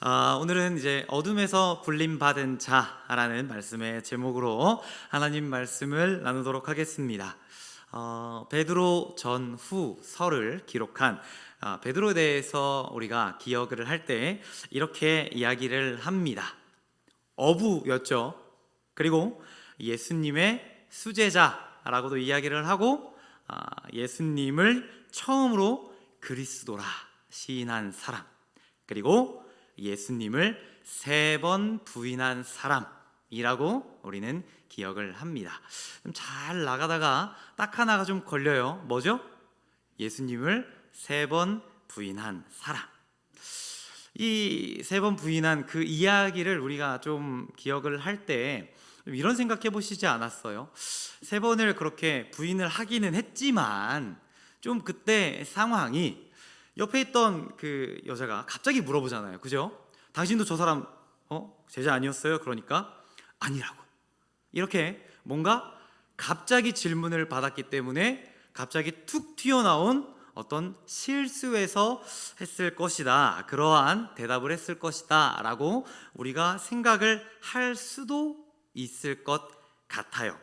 오늘은 이제 어둠에서 불림받은 자라는 말씀의 제목으로 하나님 말씀을 나누도록 하겠습니다. 베드로 전후서를 기록한 베드로에 대해서 우리가 기억을 할 때 이렇게 이야기를 합니다. 어부였죠. 그리고 예수님의 수제자라고도 이야기를 하고 예수님을 처음으로 그리스도라 시인한 사람, 그리고 예수님을 3번 부인한 사람이라고 우리는 기억을 합니다. 잘 나가다가 딱 하나가 좀 걸려요. 뭐죠? 예수님을 3번 부인한 사람. 이 3번 부인한 그 이야기를 우리가 좀 기억을 할 때 이런 생각해 보시지 않았어요? 3번을 그렇게 부인을 하기는 했지만 좀 그때 상황이 옆에 있던 그 여자가 갑자기 물어보잖아요. 그죠? 당신도 저 사람 제자 아니었어요? 그러니까 아니라고. 이렇게 뭔가 갑자기 질문을 받았기 때문에 갑자기 툭 튀어나온 어떤 실수에서 했을 것이다, 그러한 대답을 했을 것이다 라고 우리가 생각을 할 수도 있을 것 같아요.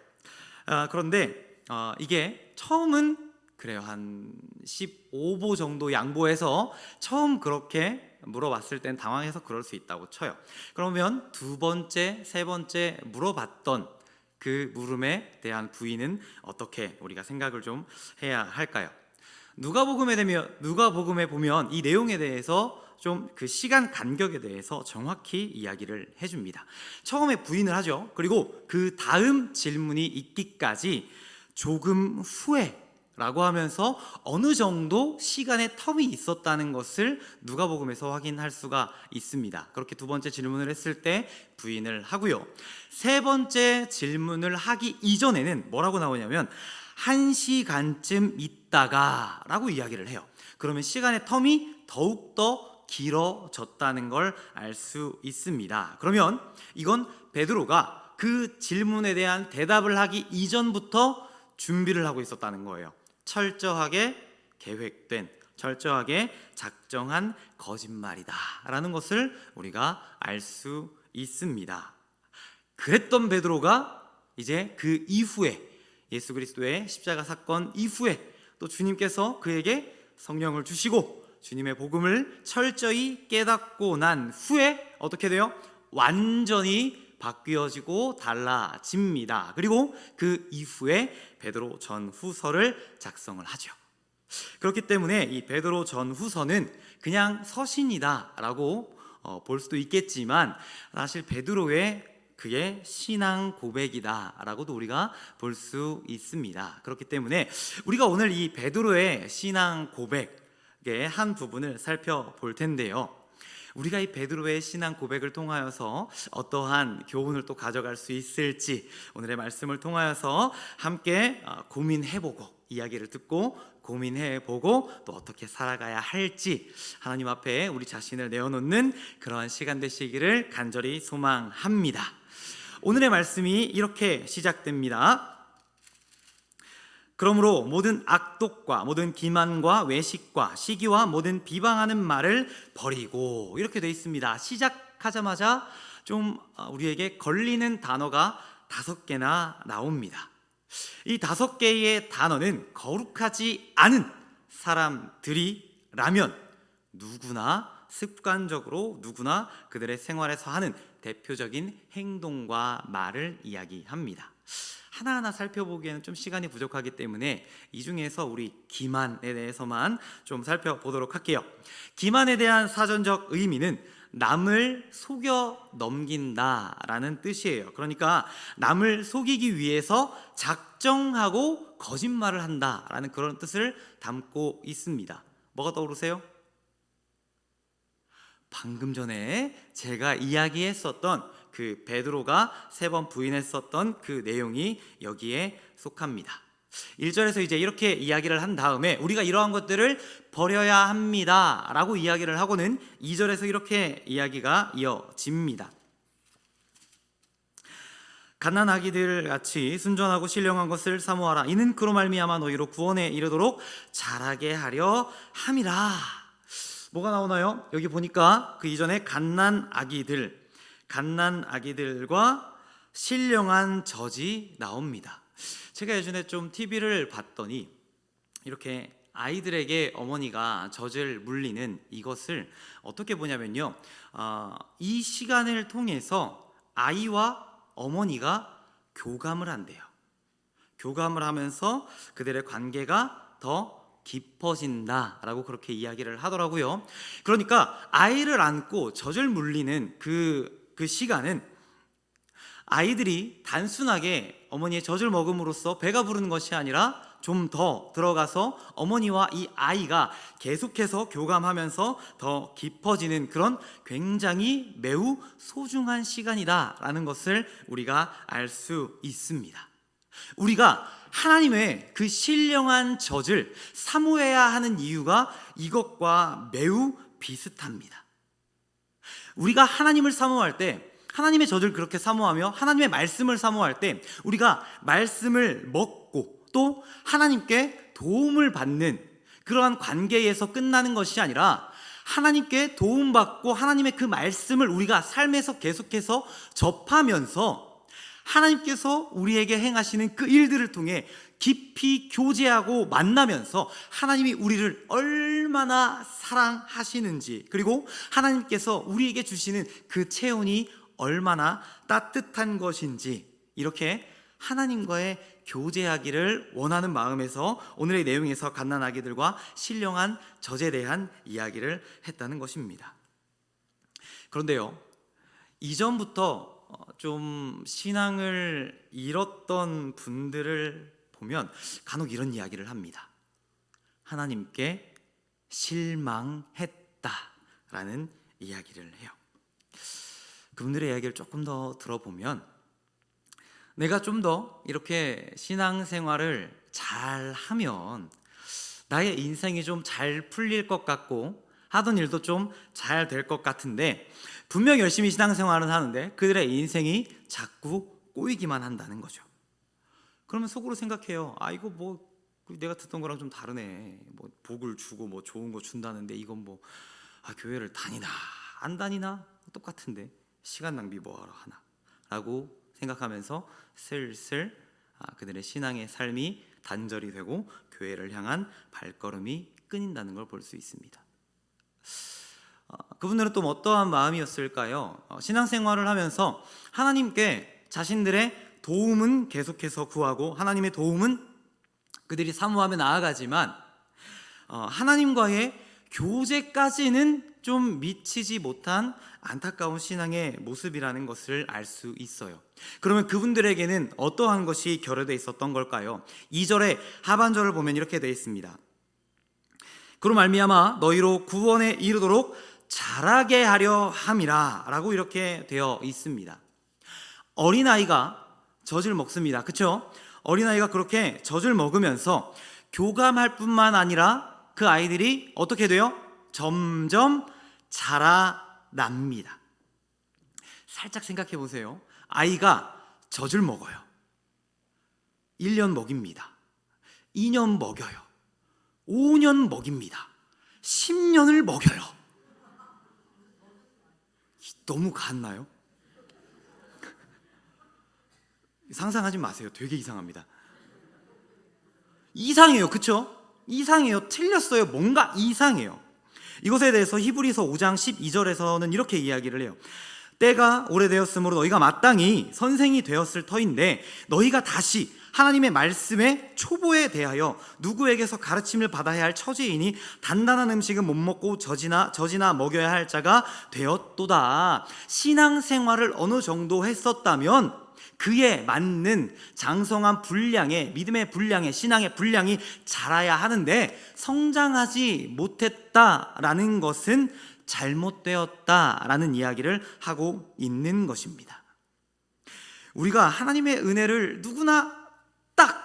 그런데 이게 처음은 그래요. 한 15보 정도 양보해서 처음 그렇게 물어봤을 땐 당황해서 그럴 수 있다고 쳐요. 그러면 두 번째, 세 번째 물어봤던 그 물음에 대한 부인은 어떻게 우리가 생각을 좀 해야 할까요? 누가복음에 보면 이 내용에 대해서 좀 그 시간 간격에 대해서 정확히 이야기를 해줍니다. 처음에 부인을 하죠. 그리고 그 다음 질문이 있기까지 조금 후에 라고 하면서 어느 정도 시간의 텀이 있었다는 것을 누가복음에서 확인할 수가 있습니다. 그렇게 두 번째 질문을 했을 때 부인을 하고요. 세 번째 질문을 하기 이전에는 뭐라고 나오냐면 1시간쯤 있다가 라고 이야기를 해요. 그러면 시간의 텀이 더욱더 길어졌다는 걸 알 수 있습니다. 그러면 이건 베드로가 그 질문에 대한 대답을 하기 이전부터 준비를 하고 있었다는 거예요. 철저하게 계획된, 철저하게 작정한 거짓말이다 라는 것을 우리가 알 수 있습니다. 그랬던 베드로가 이제 그 이후에 예수 그리스도의 십자가 사건 이후에 또 주님께서 그에게 성령을 주시고 주님의 복음을 철저히 깨닫고 난 후에 어떻게 돼요? 완전히 바뀌어지고 달라집니다. 그리고 그 이후에 베드로 전후서를 작성을 하죠. 그렇기 때문에 이 베드로 전후서는 그냥 서신이다라고 볼 수도 있겠지만 사실 베드로의 그의 신앙 고백이다라고도 우리가 볼 수 있습니다. 그렇기 때문에 우리가 오늘 이 베드로의 신앙 고백의 한 부분을 살펴볼 텐데요. 우리가 이 베드로의 신앙 고백을 통하여서 어떠한 교훈을 또 가져갈 수 있을지 오늘의 말씀을 통하여서 함께 고민해보고, 이야기를 듣고 고민해보고 또 어떻게 살아가야 할지 하나님 앞에 우리 자신을 내어놓는 그러한 시간 되시기를 간절히 소망합니다. 오늘의 말씀이 이렇게 시작됩니다. 그러므로 모든 악독과 모든 기만과 외식과 시기와 모든 비방하는 말을 버리고, 이렇게 되어 있습니다. 시작하자마자 좀 우리에게 걸리는 단어가 5개나 나옵니다. 이 5개의 단어는 거룩하지 않은 사람들이라면 누구나 습관적으로 누구나 그들의 생활에서 하는 대표적인 행동과 말을 이야기합니다. 하나하나 살펴보기에는 좀 시간이 부족하기 때문에 이 중에서 우리 기만에 대해서만 좀 살펴보도록 할게요. 기만에 대한 사전적 의미는 남을 속여 넘긴다라는 뜻이에요. 그러니까 남을 속이기 위해서 작정하고 거짓말을 한다라는 그런 뜻을 담고 있습니다. 뭐가 떠오르세요? 방금 전에 제가 이야기했었던 그 베드로가 3번 부인했었던 그 내용이 여기에 속합니다. 1절에서 이제 이렇게 이야기를 한 다음에 우리가 이러한 것들을 버려야 합니다 라고 이야기를 하고는 2절에서 이렇게 이야기가 이어집니다. 갓난아기들 같이 순전하고 신령한 것을 사모하라. 이는 그로 말미암아 너희로 구원에 이르도록 자라게 하려 함이라. 뭐가 나오나요? 여기 보니까 그 이전에 갓난 아기들과 신령한 젖이 나옵니다. 제가 예전에 좀 TV를 봤더니 이렇게 아이들에게 어머니가 젖을 물리는 이것을 어떻게 보냐면요, 이 시간을 통해서 아이와 어머니가 교감을 한대요. 교감을 하면서 그들의 관계가 더 깊어진다라고 그렇게 이야기를 하더라고요. 그러니까 아이를 안고 젖을 물리는 그 시간은 아이들이 단순하게 어머니의 젖을 먹음으로써 배가 부르는 것이 아니라 좀 더 들어가서 어머니와 이 아이가 계속해서 교감하면서 더 깊어지는 그런 굉장히 매우 소중한 시간이다라는 것을 우리가 알 수 있습니다. 우리가 하나님의 그 신령한 젖을 사모해야 하는 이유가 이것과 매우 비슷합니다. 우리가 하나님을 사모할 때, 하나님의 젖을 그렇게 사모하며 하나님의 말씀을 사모할 때, 우리가 말씀을 먹고 또 하나님께 도움을 받는 그러한 관계에서 끝나는 것이 아니라 하나님께 도움받고 하나님의 그 말씀을 우리가 삶에서 계속해서 접하면서 하나님께서 우리에게 행하시는 그 일들을 통해 깊이 교제하고 만나면서 하나님이 우리를 얼마나 사랑하시는지, 그리고 하나님께서 우리에게 주시는 그 체온이 얼마나 따뜻한 것인지, 이렇게 하나님과의 교제하기를 원하는 마음에서 오늘의 내용에서 갓난 아기들과 신령한 젖에 대한 이야기를 했다는 것입니다. 그런데요, 이전부터 좀 신앙을 잃었던 분들을 보면 간혹 이런 이야기를 합니다. 하나님께 실망했다라는 이야기를 해요. 그분들의 이야기를 조금 더 들어보면 내가 좀 더 이렇게 신앙생활을 잘 하면 나의 인생이 좀 잘 풀릴 것 같고 하던 일도 좀 잘 될 것 같은데, 분명 열심히 신앙생활은 하는데 그들의 인생이 자꾸 꼬이기만 한다는 거죠. 그러면 속으로 생각해요. 이거 뭐 내가 듣던 거랑 좀 다르네. 뭐 복을 주고 뭐 좋은 거 준다는데 이건 뭐 교회를 다니나 안 다니나 똑같은데 시간 낭비 뭐하러 하나 라고 생각하면서 슬슬 그들의 신앙의 삶이 단절이 되고 교회를 향한 발걸음이 끊인다는 걸 볼 수 있습니다. 그분들은 또 어떠한 마음이었을까요? 신앙생활을 하면서 하나님께 자신들의 도움은 계속해서 구하고 하나님의 도움은 그들이 사모하며 나아가지만 하나님과의 교제까지는 좀 미치지 못한 안타까운 신앙의 모습이라는 것을 알 수 있어요. 그러면 그분들에게는 어떠한 것이 결여되어 있었던 걸까요? 2절의 하반절을 보면 이렇게 되어 있습니다. 그로 말미암아 너희로 구원에 이르도록 자라게 하려 함이라 라고 이렇게 되어 있습니다. 어린아이가 젖을 먹습니다. 그렇죠? 어린아이가 그렇게 젖을 먹으면서 교감할 뿐만 아니라 그 아이들이 어떻게 돼요? 점점 자라납니다. 살짝 생각해 보세요. 아이가 젖을 먹어요. 1년 먹입니다. 2년 먹여요. 5년 먹입니다. 10년을 먹여요. 너무 같나요? 상상하지 마세요. 되게 이상합니다. 이상해요. 그렇죠? 이상해요. 틀렸어요. 뭔가 이상해요. 이것에 대해서 히브리서 5장 12절에서는 이렇게 이야기를 해요. 때가 오래되었으므로 너희가 마땅히 선생이 되었을 터인데 너희가 다시 하나님의 말씀의 초보에 대하여 누구에게서 가르침을 받아야 할 처지이니 단단한 음식은 못 먹고 젖이나 먹여야 할 자가 되었도다. 신앙생활을 어느 정도 했었다면 그에 맞는 장성한 분량의 믿음의 분량의 신앙의 분량이 자라야 하는데 성장하지 못했다라는 것은 잘못되었다라는 이야기를 하고 있는 것입니다. 우리가 하나님의 은혜를 누구나 딱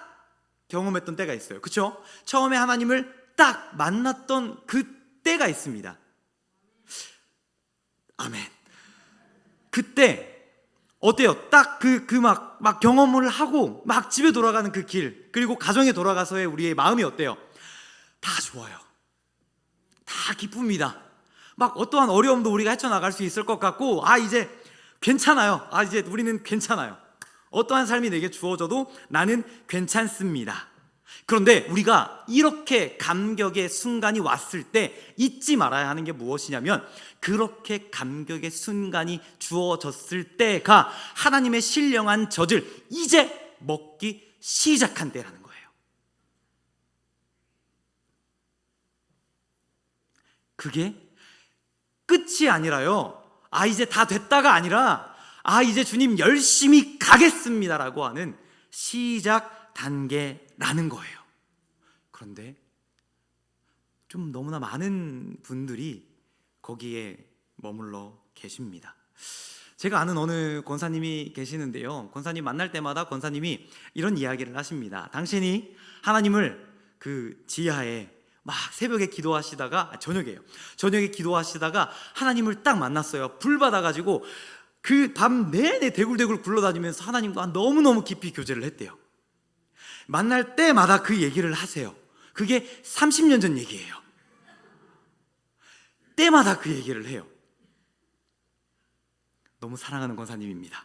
경험했던 때가 있어요. 그렇죠? 처음에 하나님을 딱 만났던 그 때가 있습니다. 아멘. 그때 어때요? 딱 막 경험을 하고 막 집에 돌아가는 그 길, 그리고 가정에 돌아가서의 우리의 마음이 어때요? 다 좋아요. 다 기쁩니다. 막 어떠한 어려움도 우리가 헤쳐나갈 수 있을 것 같고, 이제 괜찮아요. 이제 우리는 괜찮아요. 어떠한 삶이 내게 주어져도 나는 괜찮습니다. 그런데 우리가 이렇게 감격의 순간이 왔을 때 잊지 말아야 하는 게 무엇이냐면, 그렇게 감격의 순간이 주어졌을 때가 하나님의 신령한 젖을 이제 먹기 시작한 때라는 거예요. 그게 끝이 아니라요, 이제 다 됐다가 아니라 이제 주님 열심히 가겠습니다라고 하는 시작 단계라는 거예요. 그런데 좀 너무나 많은 분들이 거기에 머물러 계십니다. 제가 아는 어느 권사님이 계시는데요, 권사님 만날 때마다 권사님이 이런 이야기를 하십니다. 당신이 하나님을 그 지하에 막 새벽에 기도하시다가, 저녁에 기도하시다가 하나님을 딱 만났어요. 불 받아가지고 그 밤 내내 대굴대굴 굴러다니면서 하나님과 너무너무 깊이 교제를 했대요. 만날 때마다 그 얘기를 하세요. 그게 30년 전 얘기예요. 때마다 그 얘기를 해요. 너무 사랑하는 권사님입니다.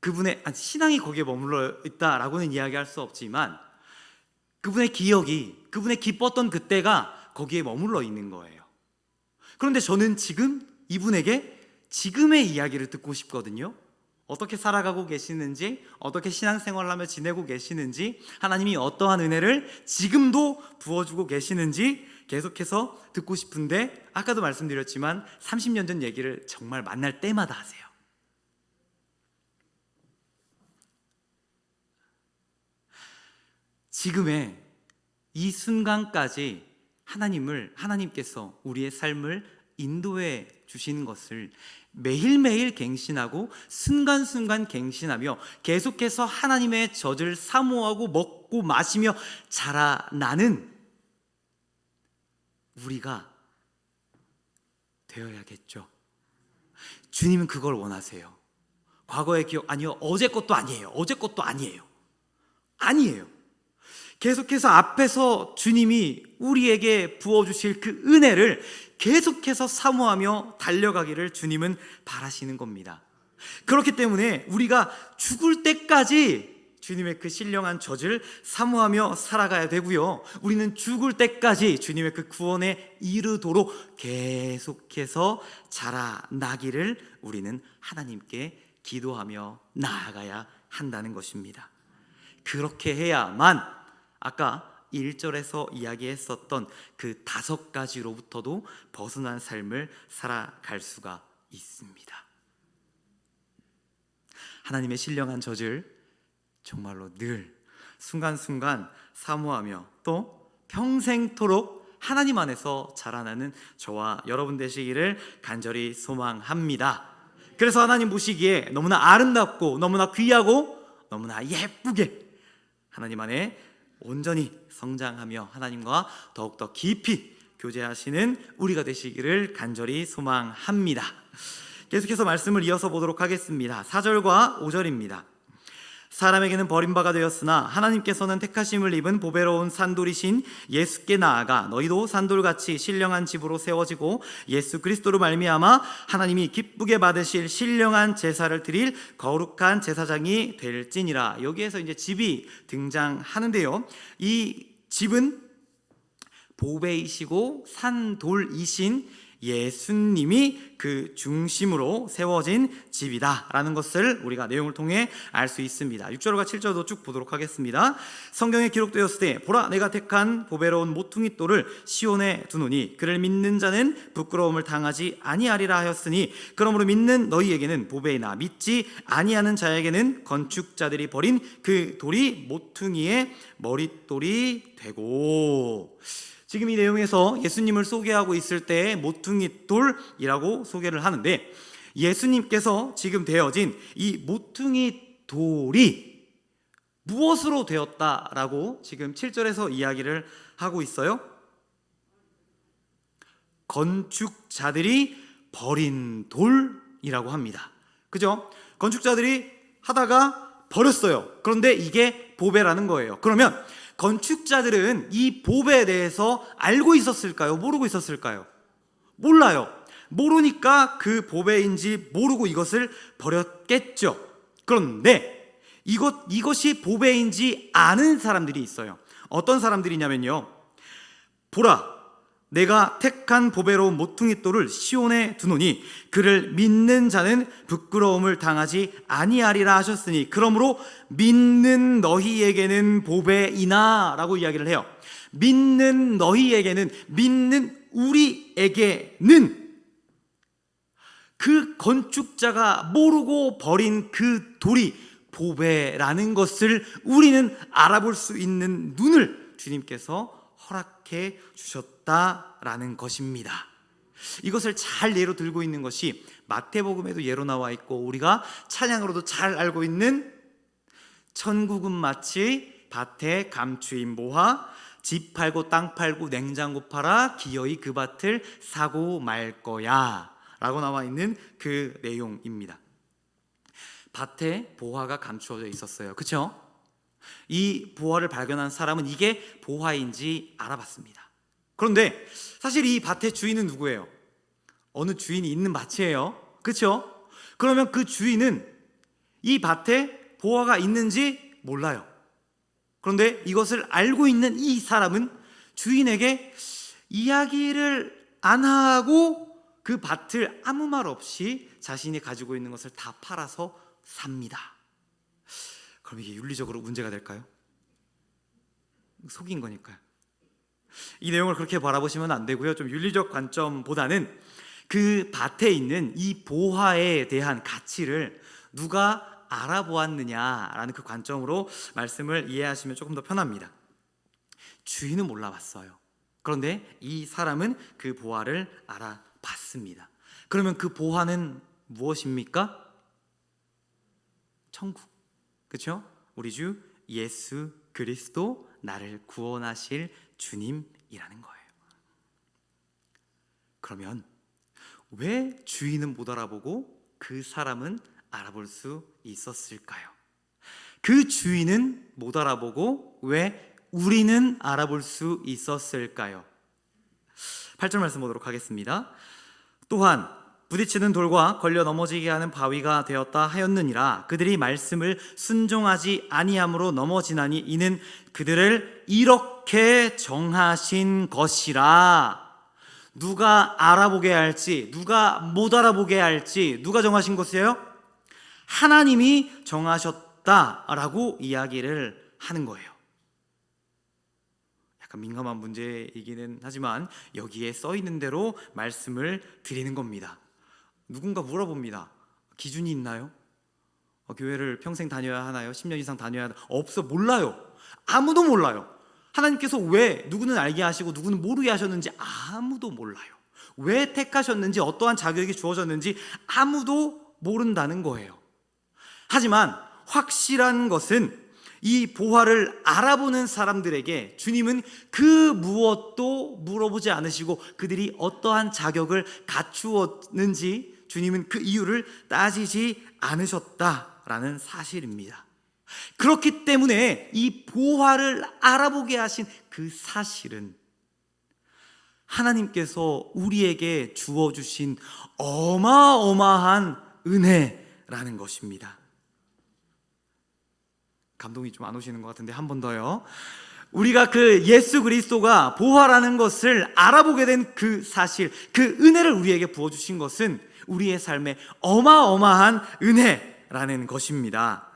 그분의 신앙이 거기에 머물러 있다라고는 이야기할 수 없지만, 그분의 기억이, 그분의 기뻤던 그때가 거기에 머물러 있는 거예요. 그런데 저는 지금 이분에게 지금의 이야기를 듣고 싶거든요. 어떻게 살아가고 계시는지, 어떻게 신앙생활을 하며 지내고 계시는지, 하나님이 어떠한 은혜를 지금도 부어주고 계시는지 계속해서 듣고 싶은데, 아까도 말씀드렸지만 30년 전 얘기를 정말 만날 때마다 하세요. 지금의 이 순간까지 하나님께서 우리의 삶을 인도해 주시는 것을 매일매일 갱신하고 순간순간 갱신하며 계속해서 하나님의 젖을 사모하고 먹고 마시며 자라나는 우리가 되어야겠죠. 주님은 그걸 원하세요. 과거의 기억, 아니요, 어제 것도 아니에요. 아니에요. 계속해서 앞에서 주님이 우리에게 부어주실 그 은혜를 계속해서 사모하며 달려가기를 주님은 바라시는 겁니다. 그렇기 때문에 우리가 죽을 때까지 주님의 그 신령한 젖을 사모하며 살아가야 되고요, 우리는 죽을 때까지 주님의 그 구원에 이르도록 계속해서 자라나기를 우리는 하나님께 기도하며 나아가야 한다는 것입니다. 그렇게 해야만 아까 1절에서 이야기했었던 그 5가지로부터도 벗어난 삶을 살아갈 수가 있습니다. 하나님의 신령한 젖을 정말로 늘 순간순간 사모하며 또 평생토록 하나님 안에서 자라나는 저와 여러분 되시기를 간절히 소망합니다. 그래서 하나님 보시기에 너무나 아름답고 너무나 귀하고 너무나 예쁘게 하나님 안에 온전히 성장하며 하나님과 더욱더 깊이 교제하시는 우리가 되시기를 간절히 소망합니다. 계속해서 말씀을 이어서 보도록 하겠습니다. 4절과 5절입니다. 사람에게는 버림바가 되었으나 하나님께서는 택하심을 입은 보배로운 산돌이신 예수께 나아가 너희도 산돌같이 신령한 집으로 세워지고 예수 그리스도로 말미암아 하나님이 기쁘게 받으실 신령한 제사를 드릴 거룩한 제사장이 될지니라. 여기에서 이제 집이 등장하는데요, 이 집은 보배이시고 산돌이신 예수님이 그 중심으로 세워진 집이다라는 것을 우리가 내용을 통해 알 수 있습니다. 6절과 7절도 쭉 보도록 하겠습니다. 성경에 기록되었을 때 보라 내가 택한 보배로운 모퉁이 돌을 시온에 두노니 그를 믿는 자는 부끄러움을 당하지 아니하리라 하였으니 그러므로 믿는 너희에게는 보배이나 믿지 아니하는 자에게는 건축자들이 버린 그 돌이 모퉁이의 머릿돌이 되고. 지금 이 내용에서 예수님을 소개하고 있을 때 모퉁이 돌이라고 소개를 하는데, 예수님께서 지금 되어진 이 모퉁이 돌이 무엇으로 되었다라고 지금 7절에서 이야기를 하고 있어요? 건축자들이 버린 돌이라고 합니다. 그죠? 건축자들이 하다가 버렸어요. 그런데 이게 보배라는 거예요. 그러면 건축자들은 이 보배에 대해서 알고 있었을까요? 모르고 있었을까요? 몰라요. 모르니까 그 보배인지 모르고 이것을 버렸겠죠. 그런데 이것이 보배인지 아는 사람들이 있어요. 어떤 사람들이냐면요, 보라, 내가 택한 보배로운 모퉁이돌을 시온에 두노니 그를 믿는 자는 부끄러움을 당하지 아니하리라 하셨으니, 그러므로 믿는 너희에게는 보배이나 라고 이야기를 해요. 믿는 너희에게는, 믿는 우리에게는 그 건축자가 모르고 버린 그 돌이 보배라는 것을 우리는 알아볼 수 있는 눈을 주님께서 허락해 주셨다라는 것입니다. 이것을 잘 예로 들고 있는 것이 마태복음에도 예로 나와 있고 우리가 찬양으로도 잘 알고 있는 천국은 마치 밭에 감추인 모화, 집 팔고 땅 팔고 냉장고 팔아 기어이 그 밭을 사고 말 거야 라고 나와 있는 그 내용입니다. 밭에 보화가 감추어져 있었어요. 그렇죠? 이 보화를 발견한 사람은 이게 보화인지 알아봤습니다. 그런데 사실 이 밭의 주인은 누구예요? 어느 주인이 있는 밭이에요. 그렇죠? 그러면 그 주인은 이 밭에 보화가 있는지 몰라요. 그런데 이것을 알고 있는 이 사람은 주인에게 이야기를 안 하고 그 밭을 아무 말 없이 자신이 가지고 있는 것을 다 팔아서 삽니다. 그럼 이게 윤리적으로 문제가 될까요? 속인 거니까요. 이 내용을 그렇게 바라보시면 안 되고요. 좀 윤리적 관점보다는 그 밭에 있는 이 보화에 대한 가치를 누가 알아보았느냐라는 그 관점으로 말씀을 이해하시면 조금 더 편합니다. 주인은 몰라봤어요. 그런데 이 사람은 그 보화를 알아봤습니다. 그러면 그 보화는 무엇입니까? 천국. 그렇죠? 우리 주 예수 그리스도, 나를 구원하실 주님이라는 거예요. 그러면 왜 주인은 못 알아보고 그 사람은 알아볼 수 있었을까요? 그 주인은 못 알아보고 왜 우리는 알아볼 수 있었을까요? 8절 말씀 보도록 하겠습니다. 또한 부딪히는 돌과 걸려 넘어지게 하는 바위가 되었다 하였느니라. 그들이 말씀을 순종하지 아니함으로 넘어지나니 이는 그들을 이렇게 정하신 것이라. 누가 알아보게 할지, 누가 못 알아보게 할지 누가 정하신 것이에요? 하나님이 정하셨다라고 이야기를 하는 거예요. 약간 민감한 문제이기는 하지만 여기에 써 있는 대로 말씀을 드리는 겁니다. 누군가 물어봅니다. 기준이 있나요? 교회를 평생 다녀야 하나요? 10년 이상 다녀야 하나요? 없어, 몰라요. 아무도 몰라요. 하나님께서 왜 누구는 알게 하시고 누구는 모르게 하셨는지 아무도 몰라요. 왜 택하셨는지, 어떠한 자격이 주어졌는지 아무도 모른다는 거예요. 하지만 확실한 것은 이 보화를 알아보는 사람들에게 주님은 그 무엇도 물어보지 않으시고 그들이 어떠한 자격을 갖추었는지 주님은 그 이유를 따지지 않으셨다라는 사실입니다. 그렇기 때문에 이 보화를 알아보게 하신 그 사실은 하나님께서 우리에게 주어주신 어마어마한 은혜라는 것입니다. 감동이 좀 안 오시는 것 같은데 한 번 더요. 우리가 그 예수 그리스도가 보화라는 것을 알아보게 된 그 사실, 그 은혜를 우리에게 부어주신 것은 우리의 삶에 어마어마한 은혜라는 것입니다.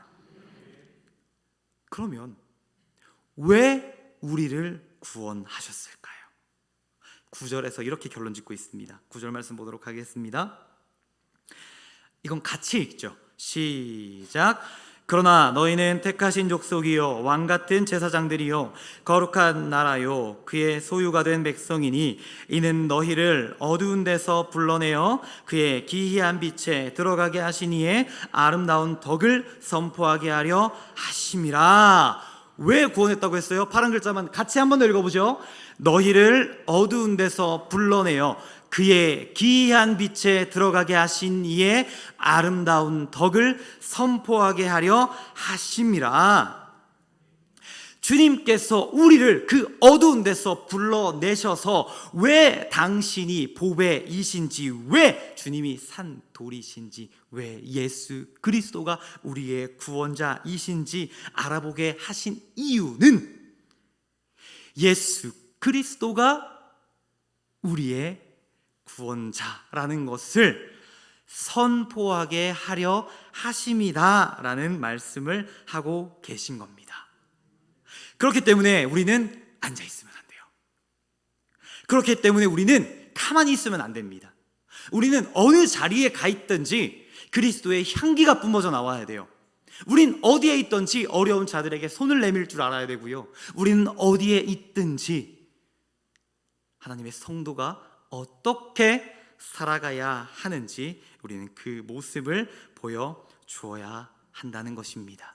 그러면 왜 우리를 구원하셨을까요? 9절에서 이렇게 결론 짓고 있습니다. 9절 말씀 보도록 하겠습니다. 이건 같이 읽죠. 시작. 그러나 너희는 택하신 족속이요 왕같은 제사장들이요 거룩한 나라요 그의 소유가 된 백성이니 이는 너희를 어두운 데서 불러내어 그의 기이한 빛에 들어가게 하시니에 아름다운 덕을 선포하게 하려 하심이라. 왜 구원했다고 했어요? 파란 글자만 같이 한 번 더 읽어보죠. 너희를 어두운 데서 불러내어 그의 기이한 빛에 들어가게 하신 이의 아름다운 덕을 선포하게 하려 하심이라. 주님께서 우리를 그 어두운 데서 불러내셔서 왜 당신이 보배이신지, 왜 주님이 산 돌이신지, 왜 예수 그리스도가 우리의 구원자이신지 알아보게 하신 이유는 예수 그리스도가 우리의 구원자라는 것을 선포하게 하려 하심이다라는 말씀을 하고 계신 겁니다. 그렇기 때문에 우리는 앉아 있으면 안 돼요. 그렇기 때문에 우리는 가만히 있으면 안 됩니다. 우리는 어느 자리에 가 있든지 그리스도의 향기가 뿜어져 나와야 돼요. 우린 어디에 있든지 어려운 자들에게 손을 내밀 줄 알아야 되고요. 우리는 어디에 있든지 하나님의 성도가 어떻게 살아가야 하는지 우리는 그 모습을 보여주어야 한다는 것입니다.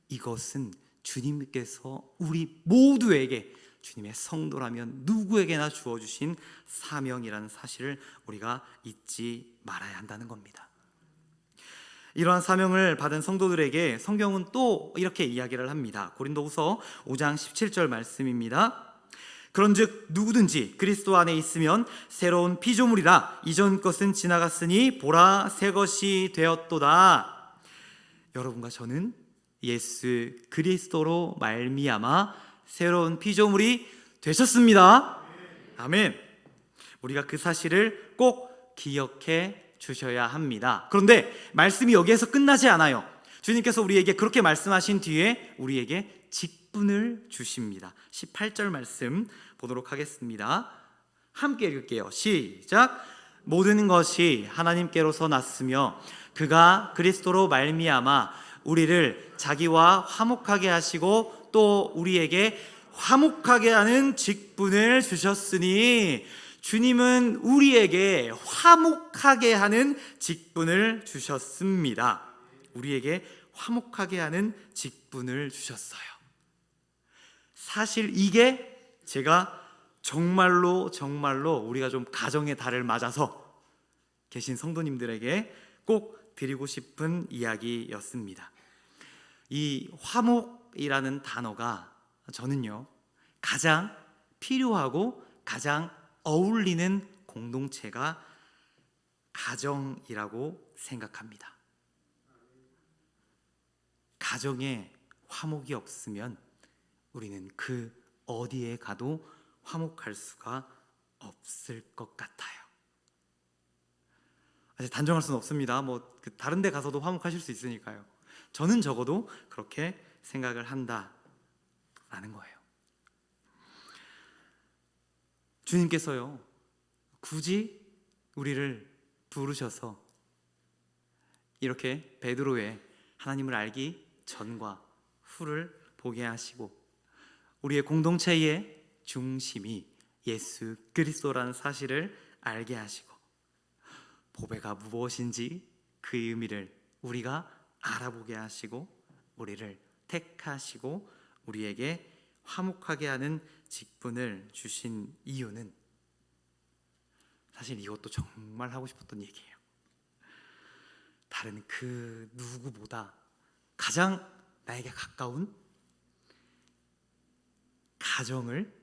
이것은 주님께서 우리 모두에게, 주님의 성도라면 누구에게나 주어주신 사명이라는 사실을 우리가 잊지 말아야 한다는 겁니다. 이러한 사명을 받은 성도들에게 성경은 또 이렇게 이야기를 합니다. 고린도후서 5장 17절 말씀입니다. 그런즉 누구든지 그리스도 안에 있으면 새로운 피조물이라, 이전 것은 지나갔으니 보라 새 것이 되었도다. 여러분과 저는 예수 그리스도로 말미암아 새로운 피조물이 되셨습니다. 아멘. 우리가 그 사실을 꼭 기억해 주셔야 합니다. 그런데 말씀이 여기에서 끝나지 않아요. 주님께서 우리에게 그렇게 말씀하신 뒤에 우리에게 직분을 주십니다. 18절 말씀 보도록 하겠습니다. 함께 읽을게요. 시작. 모든 것이 하나님께로서 났으며 그가 그리스도로 말미암아 우리를 자기와 화목하게 하시고 또 우리에게 화목하게 하는 직분을 주셨으니, 주님은 우리에게 화목하게 하는 직분을 주셨습니다. 우리에게 화목하게 하는 직분을 주셨어요. 사실 이게 제가 정말로 우리가 좀 가정의 달을 맞아서 계신 성도님들에게 꼭 드리고 싶은 이야기였습니다. 이 화목이라는 단어가 저는요 가장 필요하고 가장 어울리는 공동체가 가정이라고 생각합니다. 가정에 화목이 없으면 우리는 그 어디에 가도 화목할 수가 없을 것 같아요. 아직 단정할 수는 없습니다. 다른 데 가서도 화목하실 수 있으니까요. 저는 적어도 그렇게 생각을 한다라는 거예요. 주님께서요 굳이 우리를 부르셔서 이렇게 베드로의 하나님을 알기 전과 후를 보게 하시고 우리의 공동체의 중심이 예수 그리스도라는 사실을 알게 하시고 보배가 무엇인지 그 의미를 우리가 알아보게 하시고 우리를 택하시고 우리에게 화목하게 하는 직분을 주신 이유는 사실 이것도 정말 하고 싶었던 얘기예요. 다른 그 누구보다 가장 나에게 가까운 가정을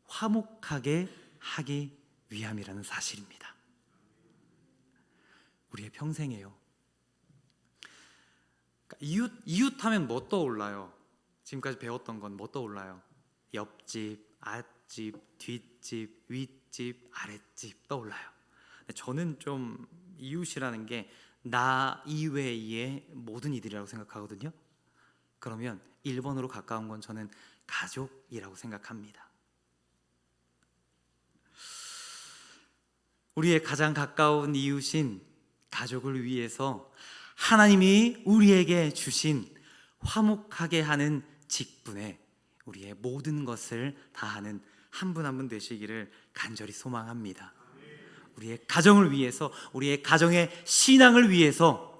화목하게 하기 위함이라는 사실입니다. 우리의 평생에요. 이웃 하면 뭐 떠올라요? 지금까지 배웠던 건 뭐 떠올라요? 옆집, 앞집, 뒷집, 윗집, 아랫집 떠올라요. 근데 저는 좀 이웃이라는 게 나 이외의 모든 이들이라고 생각하거든요. 그러면 1번으로 가까운 건 저는 가족이라고 생각합니다. 우리의 가장 가까운 이웃인 가족을 위해서 하나님이 우리에게 주신 화목하게 하는 직분에 우리의 모든 것을 다하는 한 분 한 분 되시기를 간절히 소망합니다. 우리의 가정을 위해서, 우리의 가정의 신앙을 위해서,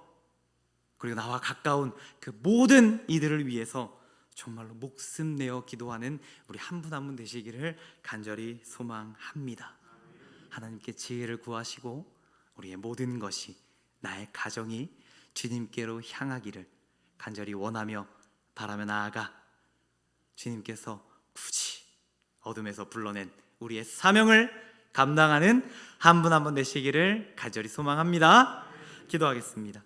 그리고 나와 가까운 그 모든 이들을 위해서 정말로 목숨 내어 기도하는 우리 한 분 한 분 되시기를 간절히 소망합니다. 하나님께 지혜를 구하시고 우리의 모든 것이, 나의 가정이 주님께로 향하기를 간절히 원하며 바라며 나아가 주님께서 굳이 어둠에서 불러낸 우리의 사명을 감당하는 한 분 한 분 되시기를 간절히 소망합니다. 기도하겠습니다.